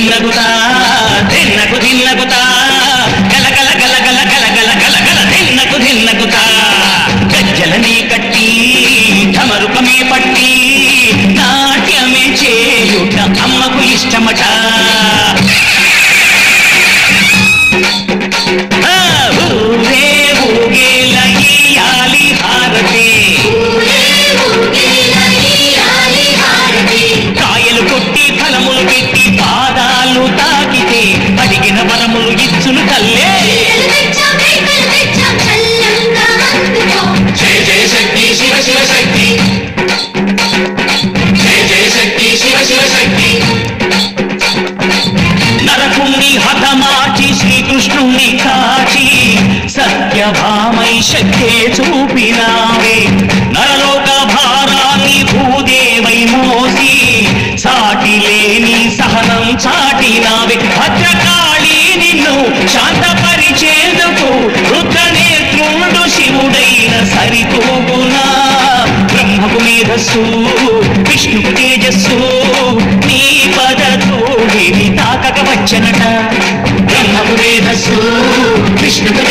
ధిన్నగుతా ధిన్నకు ధిన్నగుతా గల గల గల గల గల గల గల గల ధిన్నకు ధిన్నగుతా గజ్జలనే కట్టి ఢమరుకమే పట్టి నాట్యమే చేయుట అమ్మకు ఇష్టమట కాయలు కొట్టి ఫలములు పెట్టి పాదాలు తాకితే అడిగిన వరములు ఇచ్చును తల్లే జయ జయ శక్తి శివ శివ శక్తి జయ జయ శక్తి శివ శివ శక్తి నరకుణ్ణి హతమార్చి శ్రీకృష్ణుణ్ణి కాచి సత్యభామై శక్తే చూపినావే నరలోక భారాన్ని భూదేవై మోసి సాటి లేని సహనం చాటినావే భద్రకాళి నిన్ను శాంతపరిచేందుకు రుద్రనేత్రుడు శివుడైన సరితూగునా బ్రహ్మకు మేధస్సు విష్ణుకు తేజస్సు నీ పదధూళిని తాకక వచ్చనట బ్రహ్మకు మేధస్సు విష్ణుకు